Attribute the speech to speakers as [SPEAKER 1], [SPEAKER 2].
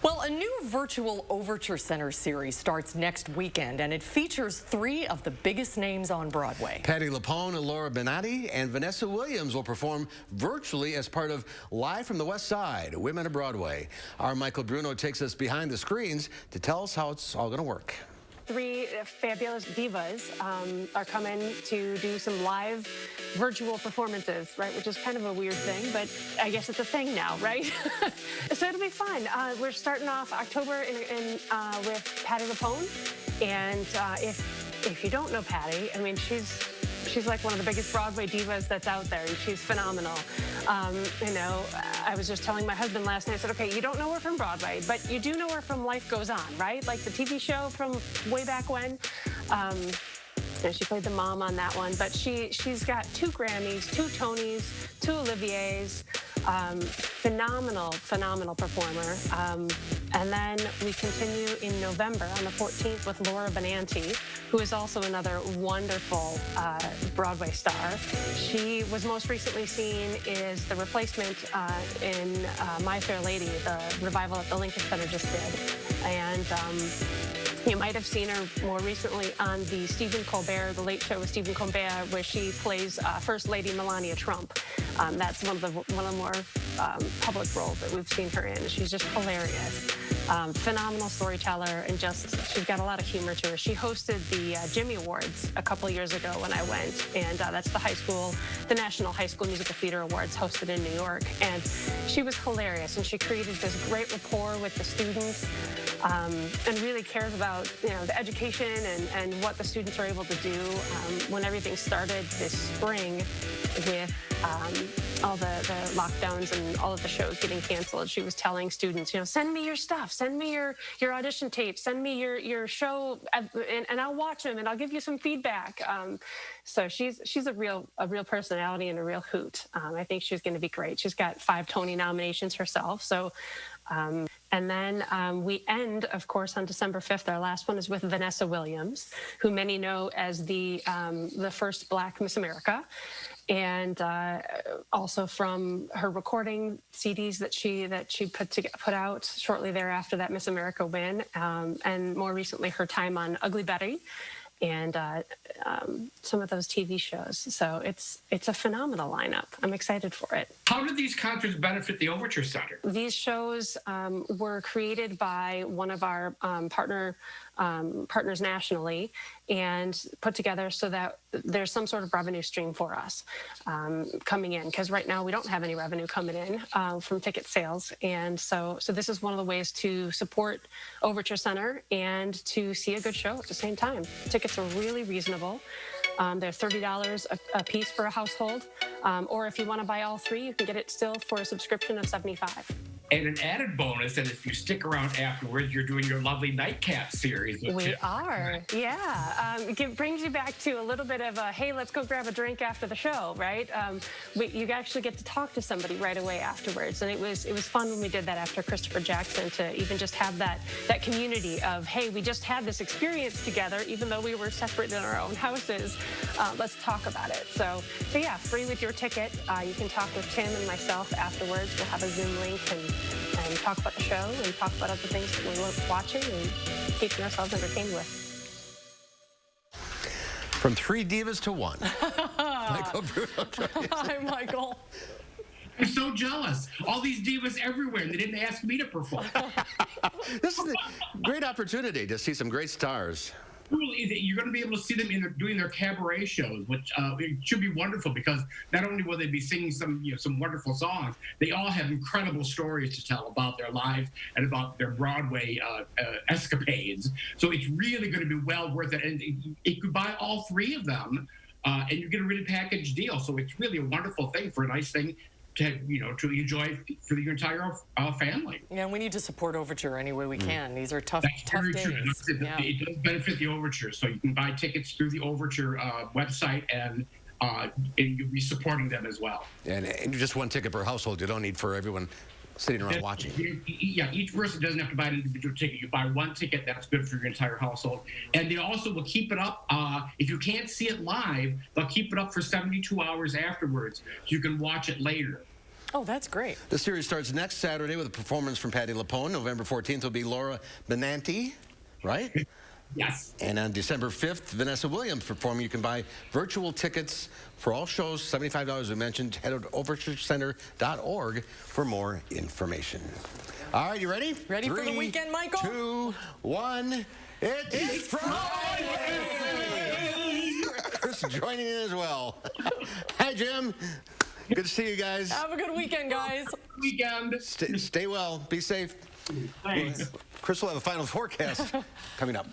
[SPEAKER 1] Well, a new virtual Overture Center series starts next weekend, and it features three of the biggest names on Broadway.
[SPEAKER 2] Patti LuPone and Laura Benanti and Vanessa Williams will perform virtually as part of Live from the West Side, Women of Broadway. Our Michael Bruno takes us behind the screens to tell us how it's all going to work.
[SPEAKER 3] Three fabulous divas are coming to do some live virtual performances, right? Which is kind of a weird thing, but I guess it's a thing now, right? So it'll be fun. We're starting off October with Patti LuPone, and if you don't know Patti, I mean, she's like one of the biggest Broadway divas that's out there, and she's phenomenal. I was just telling my husband last night, I said, okay, you don't know her from Broadway, but you do know her from Life Goes On, right? Like the TV show from way back when. She played the mom on that one, but she's got 2 Grammys, 2 Tonys, 2 Oliviers. Phenomenal performer. And then we continue in November on the 14th with Laura Benanti, who is also another wonderful Broadway star. She was most recently seen as the replacement in My Fair Lady, the revival that the Lincoln Center just did. And you might have seen her more recently on the The Late Show with Stephen Colbert, where she plays First Lady Melania Trump. That's one of the more public roles that we've seen her in. She's just hilarious. Phenomenal storyteller, and she's got a lot of humor to her. She hosted the Jimmy Awards a couple years ago when I went, and that's the National High School Musical Theater Awards hosted in New York. And she was hilarious, and she created this great rapport with the students, and really cares about the education and what the students are able to do. When everything started this spring with all the lockdowns and all of the shows getting canceled, she was telling students, send me your stuff, send me your audition tapes, send me your show, and I'll watch them and I'll give you some feedback. So she's a real personality and a real hoot. I think she's going to be great. She's got 5 Tony nominations herself. So. And then we end, of course, on December 5th. Our last one is with Vanessa Williams, who many know as the first Black Miss America, and also from her recording CDs that she put out shortly thereafter that Miss America win, and more recently her time on Ugly Betty, and some of those TV shows. So it's a phenomenal lineup. I'm excited for it.
[SPEAKER 4] How do these concerts benefit the Overture Center?
[SPEAKER 3] These shows were created by one of our partners nationally, and put together so that there's some sort of revenue stream for us coming in, because right now we don't have any revenue coming in from ticket sales. And so this is one of the ways to support Overture Center and to see a good show at the same time. Tickets are really reasonable. They're $30 a piece for a household, or if you want to buy all 3, you can get it still for a subscription of $75.
[SPEAKER 4] And an added bonus that if you stick around afterwards, you're doing your lovely nightcap series.
[SPEAKER 3] We are, yeah. It brings you back to a little bit of a, hey, let's go grab a drink after the show, right? You actually get to talk to somebody right away afterwards. And it was fun when we did that after Christopher Jackson, to even just have that community of, hey, we just had this experience together, even though we were separate in our own houses. Let's talk about it. So yeah, free with your ticket. You can talk with Tim and myself afterwards. We'll have a Zoom link and talk about the show and talk about other things that we're watching and keeping ourselves entertained with.
[SPEAKER 2] From 3 divas to 1. Michael Bruno.
[SPEAKER 1] Hi, Michael.
[SPEAKER 4] I'm so jealous. All these divas everywhere, and they didn't ask me to perform.
[SPEAKER 2] This is a great opportunity to see some great stars.
[SPEAKER 4] Truly, you're going to be able to see them doing their cabaret shows, which it should be wonderful, because not only will they be singing some wonderful songs, they all have incredible stories to tell about their lives and about their Broadway escapades. So it's really going to be well worth it. And you could buy all 3 of them, and you get a really packaged deal. So it's really a wonderful thing, for a nice thing to enjoy for your entire family.
[SPEAKER 1] Yeah, we need to support Overture any way we can. These are tough
[SPEAKER 4] very
[SPEAKER 1] days.
[SPEAKER 4] True. It does benefit the Overture, so you can buy tickets through the Overture website, and you'll be supporting them as well.
[SPEAKER 2] And just 1 ticket per household. You don't need for everyone sitting around watching.
[SPEAKER 4] Yeah, each person doesn't have to buy an individual ticket. You buy 1 ticket, that's good for your entire household. And they also will keep it up. If you can't see it live, they'll keep it up for 72 hours afterwards, so you can watch it later.
[SPEAKER 1] Oh, that's great.
[SPEAKER 2] The series starts next Saturday with a performance from Patti LuPone. November 14th will be Laura Benanti, right?
[SPEAKER 4] Yes.
[SPEAKER 2] And on December 5th, Vanessa Williams performing. You can buy virtual tickets for all shows, $75 we mentioned. Head to overturecenter.org for more information. All right, you ready?
[SPEAKER 1] Ready for the weekend, Michael?
[SPEAKER 2] 2, 1. It's Friday! Chris joining in as well. Hi, Jim. Good to see you guys.
[SPEAKER 1] Have a good weekend, guys.
[SPEAKER 4] Weekend.
[SPEAKER 2] Stay well. Be safe.
[SPEAKER 4] Thanks.
[SPEAKER 2] Chris will have a final forecast coming up.